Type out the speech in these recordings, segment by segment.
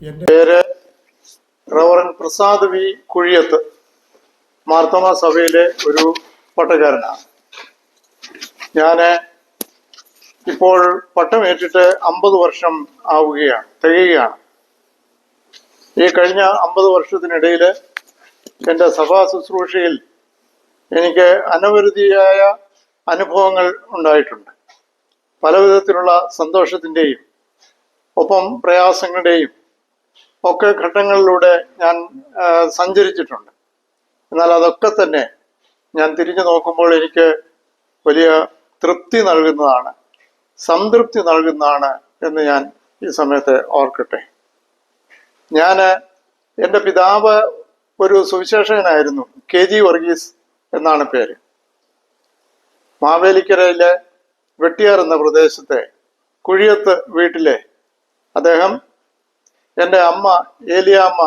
എൻ്റെ പേര് reverend Prasad V കുഴിയത്ത്, Marthoma സഭയിലെ ഒരു പട്ടക്കാരനാണ്. ഞാൻ ഇപ്പോൾ പട്ടമേറ്റിട്ട് 50 വർഷം തികയുകയാണ്. ഈ കഴിഞ്ഞ 50 വർഷത്തിനിടയിൽ എൻ്റെ സഭാ ശുശ്രൂഷയിൽ എനിക്ക് അനവരുതിയായ അനുഭവങ്ങൾ ഉണ്ടായിട്ടുണ്ട്. പല വിധത്തിലുള്ള സന്തോഷത്തിൻ്റെയും ഒപ്പം പ്രയാസങ്ങളുടെയും ഒക്കെ ഘട്ടങ്ങളിലൂടെ ഞാൻ സഞ്ചരിച്ചിട്ടുണ്ട്. എന്നാൽ അതൊക്കെ തന്നെ ഞാൻ തിരിഞ്ഞു നോക്കുമ്പോൾ എനിക്ക് വലിയ തൃപ്തി നൽകുന്നതാണ്, സംതൃപ്തി നൽകുന്നതാണ് എന്ന് ഞാൻ ഈ സമയത്ത് ഓർക്കട്ടെ. എൻ്റെ പിതാവ് ഒരു സുവിശേഷകനായിരുന്നു. KG വർഗീസ് എന്നാണ് പേര്. മാവേലിക്കരയിലെ വെട്ടിയാർ എന്ന പ്രദേശത്തെ കുഴിയത്ത് വീട്ടിലെ അദ്ദേഹം, എൻ്റെ അമ്മ ഏലിയാമ്മ,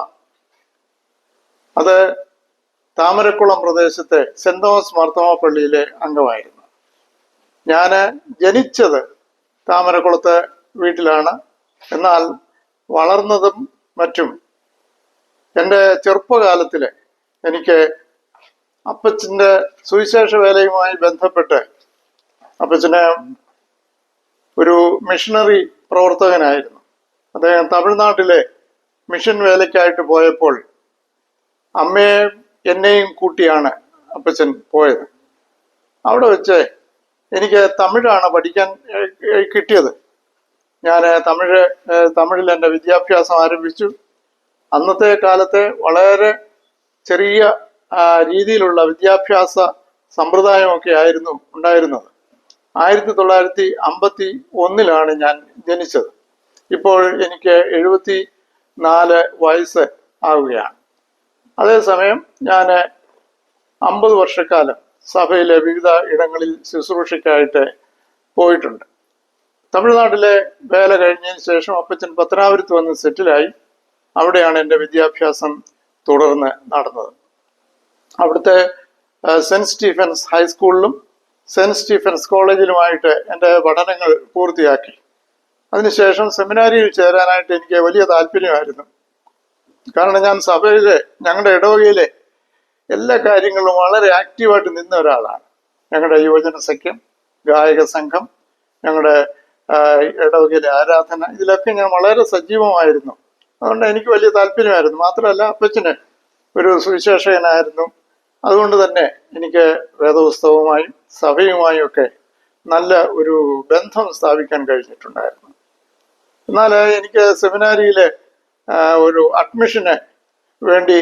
അത് താമരക്കുളം പ്രദേശത്തെ സെന്റ് തോമസ് മാർത്തോമാ പള്ളിയിലെ അംഗമായിരുന്നു. ഞാൻ ജനിച്ചത് താമരക്കുളത്തെ വീട്ടിലാണ്. എന്നാൽ വളർന്നതും മറ്റും എൻ്റെ ചെറുപ്പകാലത്തിൽ എനിക്ക് അപ്പച്ചൻ്റെ സുവിശേഷ വേലയുമായി ബന്ധപ്പെട്ട്, അപ്പച്ചന് ഒരു മിഷണറി പ്രവർത്തകനായിരുന്നു. അദ്ദേഹം തമിഴ്നാട്ടിലെ മിഷൻ വേലയ്ക്കായിട്ട് പോയപ്പോൾ അമ്മയെയും എന്നെയും കൂട്ടിയാണ് അപ്പച്ചൻ പോയത്. അവിടെ വെച്ച് എനിക്ക് തമിഴാണ് പഠിക്കാൻ കിട്ടിയത്. ഞാൻ തമിഴിൽ എൻ്റെ വിദ്യാഭ്യാസം ആരംഭിച്ചു. അന്നത്തെ കാലത്തെ വളരെ ചെറിയ രീതിയിലുള്ള വിദ്യാഭ്യാസ സമ്പ്രദായമൊക്കെ ആയിരുന്നു ഉണ്ടായിരുന്നത്. 1951 ഞാൻ ജനിച്ചത്. ഇപ്പോൾ എനിക്ക് 74 വയസ്സ് ആവുകയാണ്. അതേസമയം ഞാൻ 50 വർഷക്കാലം സഭയിലെ വിവിധ ഇടങ്ങളിൽ ശുശ്രൂഷയ്ക്കായിട്ട് പോയിട്ടുണ്ട്. തമിഴ്നാട്ടിലെ വേല കഴിഞ്ഞതിന് ശേഷം അപ്പച്ചൻ പത്തനാപുരത്ത് വന്ന് സെറ്റിലായി. അവിടെയാണ് എൻ്റെ വിദ്യാഭ്യാസം തുടർന്ന് നടന്നത്. അവിടുത്തെ സെന്റ് സ്റ്റീഫൻസ് ഹൈസ്കൂളിലും സെന്റ് സ്റ്റീഫൻസ് കോളേജിലുമായിട്ട് എൻ്റെ പഠനങ്ങൾ പൂർത്തിയാക്കി. അതിനുശേഷം സെമിനാരിയിൽ ചേരാനായിട്ട് എനിക്ക് വലിയ താല്പര്യമായിരുന്നു. കാരണം ഞാൻ സഭയിലെ, ഞങ്ങളുടെ ഇടവകയിലെ എല്ലാ കാര്യങ്ങളിലും വളരെ ആക്റ്റീവായിട്ട് നിന്ന ഒരാളാണ്. ഞങ്ങളുടെ യുവജന സഖ്യം, ഗായക സംഘം, ഞങ്ങളുടെ ഇടവകയിലെ ആരാധന, ഇതിലൊക്കെ ഞാൻ വളരെ സജീവമായിരുന്നു. അതുകൊണ്ട് എനിക്ക് വലിയ താല്പര്യമായിരുന്നു. മാത്രമല്ല അപ്പച്ചന് ഒരു സുവിശേഷകനായിരുന്നു. അതുകൊണ്ട് തന്നെ എനിക്ക് വേദപുസ്തകവുമായും സഭയുമായും ഒക്കെ നല്ല ഒരു ബന്ധം സ്ഥാപിക്കാൻ കഴിഞ്ഞിട്ടുണ്ടായിരുന്നു. എന്നാൽ എനിക്ക് സെമിനാരിയിലെ ഒരു അഡ്മിഷന് വേണ്ടി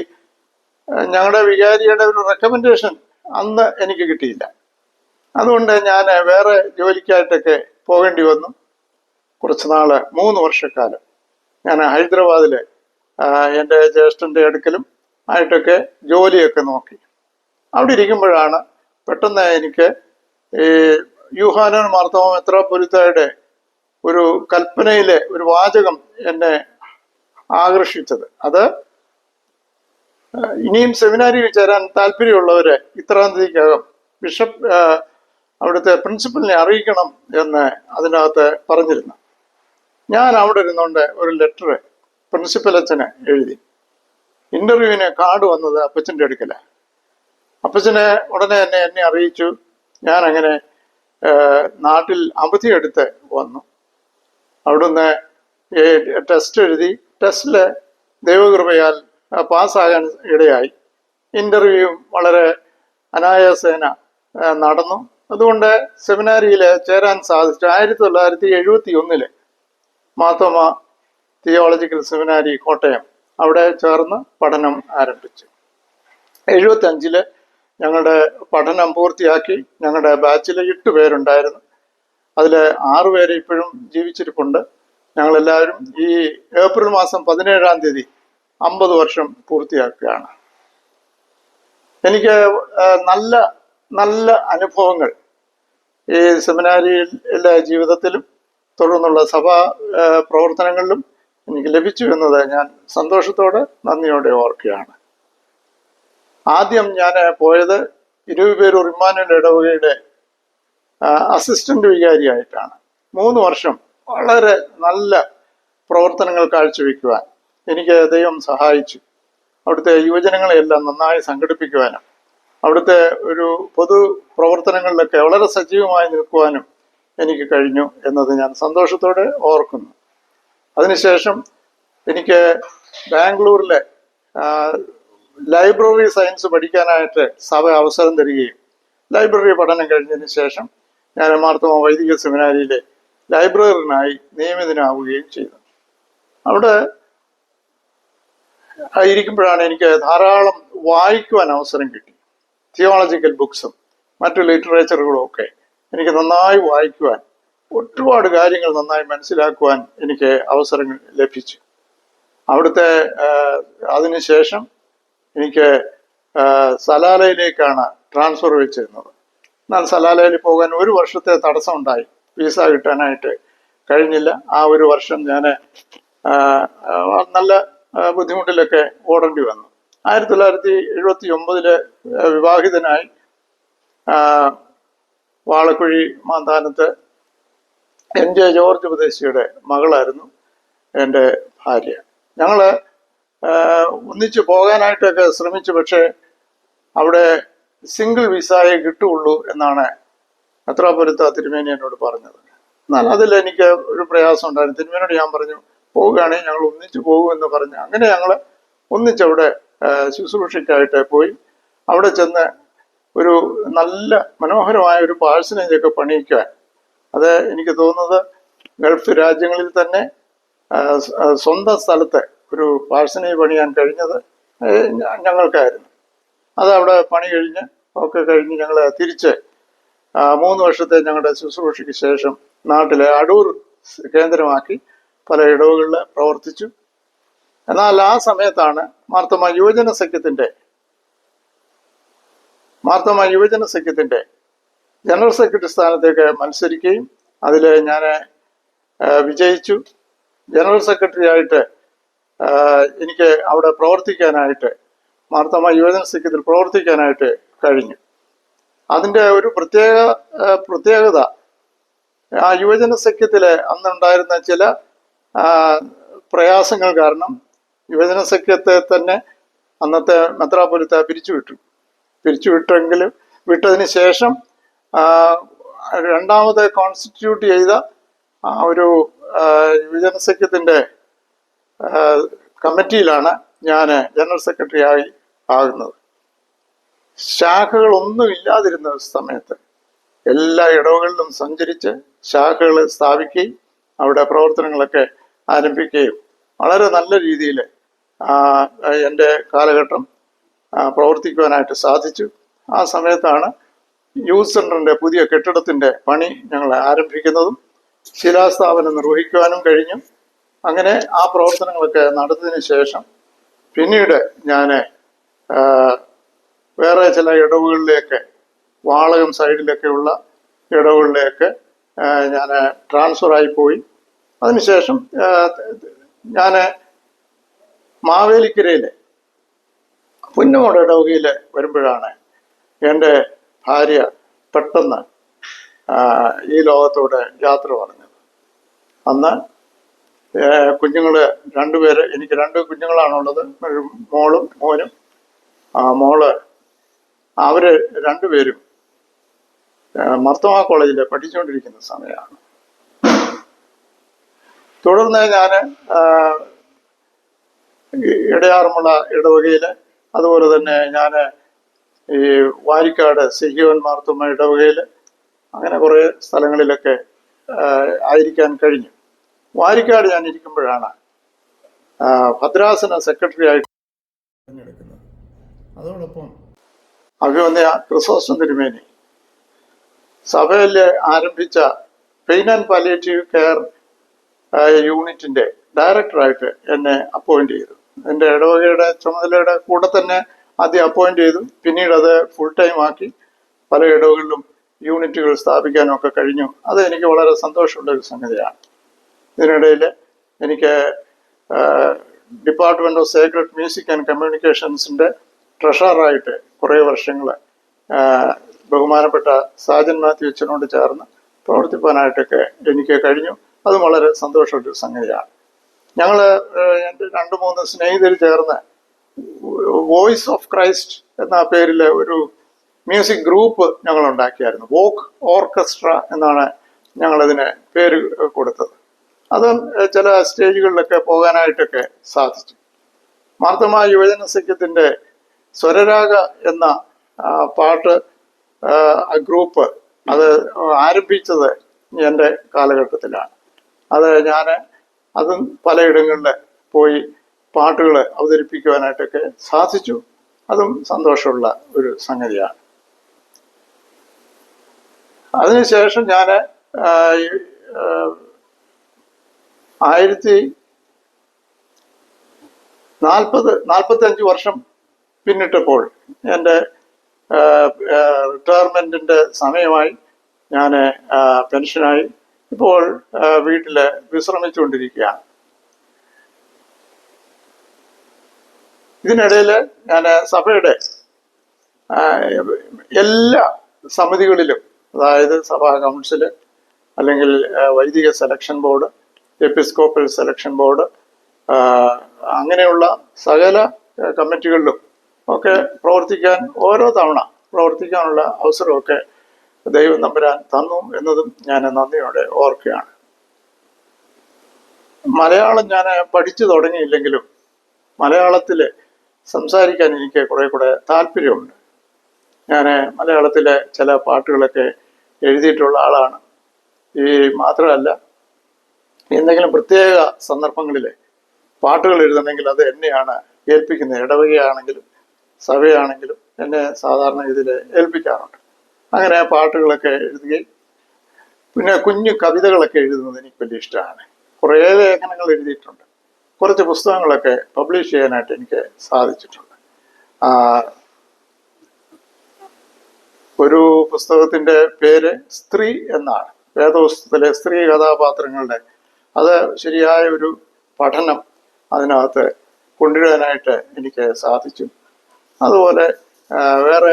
ഞങ്ങളുടെ വികാരിയുടെ ഒരു റെക്കമെൻഡേഷൻ അന്ന് എനിക്ക് കിട്ടിയില്ല. അതുകൊണ്ട് ഞാൻ വേറെ ജോലിക്കായിട്ടൊക്കെ പോകേണ്ടി വന്നു. കുറച്ച് നാള് 3 വർഷക്കാലം ഞാൻ ഹൈദരാബാദിൽ എൻ്റെ ജ്യേഷ്ഠൻ്റെ അടുക്കലും ആയിട്ടൊക്കെ ജോലിയൊക്കെ നോക്കി. അവിടെ ഇരിക്കുമ്പോഴാണ് പെട്ടെന്ന് എനിക്ക് ഈ യൂഹാനോൻ മാർത്തോമാ മെത്രാപ്പൊലീത്തായുടെ ഒരു കൽപ്പനയിലെ ഒരു വാചകം എന്നെ ആകർഷിച്ചത്. അത് ഇനിയും സെമിനാരിയിൽ ചേരാൻ താല്പര്യമുള്ളവരെ ഇത്രാം തീയതിക്കകം ബിഷപ്പ് അവിടുത്തെ പ്രിൻസിപ്പലിനെ അറിയിക്കണം എന്ന് അതിനകത്ത് പറഞ്ഞിരുന്നു. ഞാൻ അവിടെ ഇരുന്നുകൊണ്ട് ഒരു ലെറ്റർ പ്രിൻസിപ്പൽ അച്ഛന് എഴുതി. ഇന്റർവ്യൂവിന് കാർഡ് വന്നത് അപ്പച്ചൻ്റെ അടുക്കലാണ്. അപ്പച്ചനെ ഉടനെ തന്നെ എന്നെ അറിയിച്ചു. ഞാൻ അങ്ങനെ നാട്ടിൽ അവധിയെടുത്ത് വന്നു. അവിടുന്ന് ടെസ്റ്റ് എഴുതി. ടെസ്റ്റിൽ ദൈവകൃപയാൽ പാസ്സാകാൻ ഇടയായി. ഇന്റർവ്യൂ വളരെ അനായാസേന നടന്നു. അതുകൊണ്ട് സെമിനാരിയിൽ ചേരാൻ സാധിച്ചു. 1971 മാർത്തോമാ തിയോളജിക്കൽ സെമിനാരി കോട്ടയം, അവിടെ ചേർന്ന് പഠനം ആരംഭിച്ചു. 75 ഞങ്ങളുടെ പഠനം പൂർത്തിയാക്കി. ഞങ്ങളുടെ ബാച്ചിൽ 8 പേരുണ്ടായിരുന്നു. അതിൽ 6 പേര് ഇപ്പോഴും ജീവിച്ചിരിപ്പുണ്ട്. ഞങ്ങളെല്ലാവരും ഈ ഏപ്രിൽ മാസം 17-ാം തീയതി 50 വർഷം പൂർത്തിയാക്കുകയാണ്. എനിക്ക് നല്ല നല്ല അനുഭവങ്ങൾ ഈ സെമിനാരിയിലെ ജീവിതത്തിലും തുടർന്നുള്ള സഭാ പ്രവർത്തനങ്ങളിലും എനിക്ക് ലഭിച്ചു എന്നത് ഞാൻ സന്തോഷത്തോടെ, നന്ദിയോടെ ഓർക്കുകയാണ്. ആദ്യം ഞാൻ പോയത് ഇരുപേരൂർ ഇമ്മാനുവൽ ഇടവകയുടെ അസിസ്റ്റന്റ് വികാരിയായിട്ടാണ്. 3 വർഷം വളരെ നല്ല പ്രവർത്തനങ്ങൾ കാഴ്ചവെക്കുവാൻ എനിക്ക് ദൈവം സഹായിച്ചു. അവിടുത്തെ യുവജനങ്ങളെയെല്ലാം നന്നായി സംഘടിപ്പിക്കുവാനും അവിടുത്തെ ഒരു പൊതു പ്രവർത്തനങ്ങളിലൊക്കെ വളരെ സജീവമായി നിൽക്കുവാനും എനിക്ക് കഴിഞ്ഞു എന്നത് ഞാൻ സന്തോഷത്തോടെ ഓർക്കുന്നു. അതിനുശേഷം എനിക്ക് ബാംഗ്ലൂരിലെ ലൈബ്രറി സയൻസ് പഠിക്കാനായിട്ട് സഭ അവസരം തരികയും ലൈബ്രറി പഠനം കഴിഞ്ഞതിന് ശേഷം ഞാൻ മാർത്തോമ വൈദിക സെമിനാരിയിലെ ലൈബ്രറിയനായി നിയമിതനാവുകയും ചെയ്തു. അവിടെ ഇരിക്കുമ്പോഴാണ് എനിക്ക് ധാരാളം വായിക്കുവാൻ അവസരം കിട്ടി. തിയോളജിക്കൽ ബുക്സും മറ്റു ലിറ്ററേച്ചറുകളും ഒക്കെ എനിക്ക് നന്നായി വായിക്കുവാൻ, ഒരുപാട് കാര്യങ്ങൾ നന്നായി മനസ്സിലാക്കുവാൻ എനിക്ക് അവസരങ്ങൾ ലഭിച്ചു. അവിടുത്തെ അതിനുശേഷം എനിക്ക് സലാലയിലേക്കാണ് ട്രാൻസ്ഫർ വെച്ചിരുന്നത്. എന്നാൽ സലാലയിൽ പോകാൻ ഒരു വർഷത്തെ തടസ്സം ഉണ്ടായി. വിസ കിട്ടാനായിട്ട് കഴിഞ്ഞില്ല. ആ ഒരു വർഷം ഞാൻ നല്ല ബുദ്ധിമുട്ടിലൊക്കെ ഓടേണ്ടി വന്നു. 1979 വിവാഹിതനായി വാളക്കുഴി മാന്താനത്ത് NJ ജോർജ് ഉപദേശിയുടെ മകളായിരുന്നു എൻ്റെ ഭാര്യ. ഞങ്ങൾ ഒന്നിച്ച് പോകാനായിട്ടൊക്കെ ശ്രമിച്ചു. പക്ഷേ അവിടെ സിംഗിൾ വിസയെ കിട്ടുകയുള്ളൂ എന്നാണ് മെത്രാപ്പൊലീത്ത തിരുമേനി എന്നോട് പറഞ്ഞത്. എന്നാൽ അതിൽ എനിക്ക് ഒരു പ്രയാസം ഉണ്ടായിരുന്നു. തിരുമേനിയോട് ഞാൻ പറഞ്ഞു, പോവുകയാണെങ്കിൽ ഞങ്ങൾ ഒന്നിച്ച് പോകുമെന്ന് പറഞ്ഞു. അങ്ങനെ ഞങ്ങൾ ഒന്നിച്ചവിടെ ശുശ്രൂഷയ്ക്കായിട്ട് പോയി. അവിടെ ചെന്ന് ഒരു നല്ല മനോഹരമായ ഒരു പാഴ്സനേജൊക്കെ പണിയിക്കാൻ, അത് എനിക്ക് തോന്നുന്നത് ഗൾഫ് രാജ്യങ്ങളിൽ തന്നെ സ്വന്തം സ്ഥലത്ത് ഒരു പാഴ്സനേജ് പണിയാൻ കഴിഞ്ഞത് ഞങ്ങൾക്കായിരുന്നു. അതവിടെ പണി കഴിഞ്ഞ് ഒക്കെ കഴിഞ്ഞ് ഞങ്ങൾ തിരിച്ച് 3 വർഷത്തെ ഞങ്ങളുടെ ശുശ്രൂഷയ്ക്ക് ശേഷം നാട്ടിലെ അടൂർ കേന്ദ്രമാക്കി പല ഇടവുകളിൽ പ്രവർത്തിച്ചു. എന്നാൽ ആ സമയത്താണ് മാർത്തോമ യുവജന സഖ്യത്തിന്റെ ജനറൽ സെക്രട്ടറി സ്ഥാനത്തേക്ക് മത്സരിക്കുകയും അതിൽ ഞാൻ വിജയിച്ചു. ജനറൽ സെക്രട്ടറി ആയിട്ട് എനിക്ക് അവിടെ പ്രവർത്തിക്കാനായിട്ട്, മാർത്തോമ യുവജന സഖ്യത്തിൽ പ്രവർത്തിക്കാനായിട്ട് കഴിഞ്ഞു. അതിൻ്റെ ഒരു പ്രത്യേകത ആ യുവജന സഖ്യത്തിലെ അന്നുണ്ടായിരുന്ന ചില പ്രയാസങ്ങൾ കാരണം യുവജന സഖ്യത്തെ തന്നെ അന്നത്തെ മെത്രാപ്പൊലീത്ത പിരിച്ചുവിട്ടെങ്കിലും വിട്ടതിന് ശേഷം രണ്ടാമത് കോൺസ്റ്റിറ്റ്യൂട്ട് ചെയ്ത ആ ഒരു യുവജന സഖ്യത്തിൻ്റെ കമ്മിറ്റിയിലാണ് ഞാൻ ജനറൽ സെക്രട്ടറി ആകുന്നത്. ശാഖകളൊന്നും ഇല്ലാതിരുന്ന സമയത്ത് എല്ലാ ഇടവുകളിലും സഞ്ചരിച്ച് ശാഖകൾ സ്ഥാപിക്കുകയും അവിടെ പ്രവർത്തനങ്ങളൊക്കെ ആരംഭിക്കുകയും വളരെ നല്ല രീതിയിൽ എൻ്റെ കാലഘട്ടം പ്രവർത്തിക്കുവാനായിട്ട് സാധിച്ചു. ആ സമയത്താണ് യൂത്ത് സെൻ്ററിൻ്റെ പുതിയ കെട്ടിടത്തിൻ്റെ പണി ഞങ്ങൾ ആരംഭിക്കുന്നതും ശിലാസ്ഥാപനം നിർവഹിക്കുവാനും കഴിഞ്ഞു. അങ്ങനെ ആ പ്രവർത്തനങ്ങളൊക്കെ നടന്നതിന് ശേഷം പിന്നീട് ഞാൻ വേറെ ചില ഇടവുകളിലേക്ക്, വാളകം സൈഡിലൊക്കെയുള്ള ഇടവുകളിലേക്ക് ഞാൻ ട്രാൻസ്ഫറായി പോയി. അതിനുശേഷം ഞാൻ മാവേലിക്കരയിലെ പുന്നമോട് ഇടവകയിൽ വരുമ്പോഴാണ് എൻ്റെ ഭാര്യ പെട്ടെന്ന് ഈ ലോകത്തോട് യാത്ര പറഞ്ഞത്. അന്ന് കുഞ്ഞുങ്ങൾ 2 പേര്, എനിക്ക് 2 കുഞ്ഞുങ്ങളാണുള്ളത്, ഒരു മോളും മോനും. മോള് അവര് 2 പേരും മാർത്തോമ കോളേജിൽ പഠിച്ചുകൊണ്ടിരിക്കുന്ന സമയമാണ്. തുടർന്ന് ഞാൻ ഇടയാറുമുള്ള ഇടവകയിൽ, അതുപോലെ തന്നെ ഞാൻ ഈ വാരിക്കാട് സിഹിയോൻ മാർത്തോമ ഇടവകയിൽ, അങ്ങനെ കുറേ സ്ഥലങ്ങളിലൊക്കെ ആയിരിക്കാൻ കഴിഞ്ഞു. വാരിക്കാട് ഞാൻ ഇരിക്കുമ്പോഴാണ് ഭദ്രാസന സെക്രട്ടറി ആയിട്ട് തിരഞ്ഞെടുക്കുന്നത്. അതോടൊപ്പം അഭിമന്യ ക്രിസോസ്റ്റം തിരുമേനി സഭയിൽ ആരംഭിച്ച പെയിൻ ആൻഡ് പാലിയേറ്റീവ് കെയർ യൂണിറ്റിൻ്റെ ഡയറക്ടറായിട്ട് എന്നെ അപ്പോയിന്റ് ചെയ്തു. എൻ്റെ ഇടവകയുടെ ചുമതലയുടെ കൂടെ തന്നെ ആദ്യം അപ്പോയിന്റ് ചെയ്തു. പിന്നീട് അത് ഫുൾ ടൈം ആക്കി പല ഇടവുകളിലും യൂണിറ്റുകൾ സ്ഥാപിക്കാനും ഒക്കെ കഴിഞ്ഞു. അത് എനിക്ക് വളരെ സന്തോഷമുള്ളൊരു സംഗതിയാണ്. ഇതിനിടയിൽ എനിക്ക് department of sacred music and കമ്മ്യൂണിക്കേഷൻസിൻ്റെ ട്രഷററായിട്ട് കുറേ വർഷങ്ങൾ ബഹുമാനപ്പെട്ട സാജൻ മാത്യു അച്ഛനോട് ചേർന്ന് പ്രവർത്തിപ്പാനായിട്ടൊക്കെ എനിക്ക് കഴിഞ്ഞു. അതും വളരെ സന്തോഷമുള്ളൊരു സംഗതിയാണ്. ഞങ്ങൾ എൻ്റെ 2-3 സ്നേഹിതർ ചേർന്ന് വോയിസ് ഓഫ് ക്രൈസ്റ്റ് എന്ന പേരിൽ ഒരു മ്യൂസിക് ഗ്രൂപ്പ് ഞങ്ങൾ ഉണ്ടാക്കിയായിരുന്നു. വോക്ക് ഓർക്കസ്ട്ര എന്നാണ് ഞങ്ങളതിന് പേര് കൊടുത്തത്. അത് ചില സ്റ്റേജുകളിലൊക്കെ പോകാനായിട്ടൊക്കെ സാധിച്ചു. മാർത്തോമാ യുവജന സഖ്യത്തിൻ്റെ സ്വരരാഗ എന്ന പാട്ട് ഗ്രൂപ്പ് അത് ആരംഭിച്ചത് എൻ്റെ കാലഘട്ടത്തിലാണ്. അത് ഞാൻ അതും പലയിടങ്ങളിൽ പോയി പാട്ടുകൾ അവതരിപ്പിക്കുവാനായിട്ടൊക്കെ സാധിച്ചു. അതും സന്തോഷമുള്ള ഒരു സംഗതിയാണ്. അതിനുശേഷം ഞാൻ 45 വർഷം പിന്നിട്ടപ്പോൾ എൻ്റെ റിട്ടയർമെൻറ്റിൻ്റെ സമയമായി. ഞാൻ പെൻഷനായി. ഇപ്പോൾ വീട്ടിൽ വിശ്രമിച്ചുകൊണ്ടിരിക്കുകയാണ്. ഇതിനിടയിൽ ഞാൻ സഭയുടെ എല്ലാ സമിതികളിലും, അതായത് സഭാ കൗൺസില്, അല്ലെങ്കിൽ വൈദിക selection board, episcopal selection board, അങ്ങനെയുള്ള സകല കമ്മിറ്റികളിലും ഒക്കെ ഓരോ തവണ പ്രവർത്തിക്കാനുള്ള അവസരമൊക്കെ ദൈവം തമ്പുരാൻ തന്നു എന്നതും ഞാൻ നന്ദിയോടെ ഓർക്കുകയാണ്. മലയാളം ഞാൻ പഠിച്ചു തുടങ്ങിയില്ലെങ്കിലും മലയാളത്തിൽ സംസാരിക്കാൻ എനിക്ക് കുറെ കൂടെ താല്പര്യമുണ്ട്. ഞാൻ മലയാളത്തിലെ ചില പാട്ടുകളൊക്കെ എഴുതിയിട്ടുള്ള ആളാണ്. മാത്രമല്ല, എന്തെങ്കിലും പ്രത്യേക സന്ദർഭങ്ങളിൽ പാട്ടുകൾ എഴുതണമെങ്കിൽ അത് എന്നെയാണ് ഏൽപ്പിക്കുന്നത്. ഇടവകയാണെങ്കിലും സഭയാണെങ്കിലും എന്നെ സാധാരണ ഇതിൽ ഏൽപ്പിക്കാറുണ്ട്. അങ്ങനെ പാട്ടുകളൊക്കെ എഴുതുകയും പിന്നെ കുഞ്ഞു കവിതകളൊക്കെ എഴുതുന്നത് എനിക്ക് വലിയ ഇഷ്ടമാണ്. കുറേ ലേഖനങ്ങൾ എഴുതിയിട്ടുണ്ട്. കുറച്ച് പുസ്തകങ്ങളൊക്കെ പബ്ലിഷ് ചെയ്യാനായിട്ട് എനിക്ക് സാധിച്ചിട്ടുണ്ട്. ഒരു പുസ്തകത്തിൻ്റെ പേര് സ്ത്രീ എന്നാണ്. വേദപുസ്തകത്തിലെ സ്ത്രീ കഥാപാത്രങ്ങളുടെ അത് ശരിയായ ഒരു പഠനം അതിനകത്ത് കൊണ്ടുവരാനായിട്ട് എനിക്ക് സാധിച്ചു. അതുപോലെ വേറെ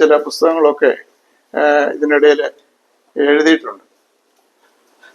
ചില പുസ്തകങ്ങളൊക്കെ ഇതിനിടയിൽ എഴുതിയിട്ടുണ്ട്.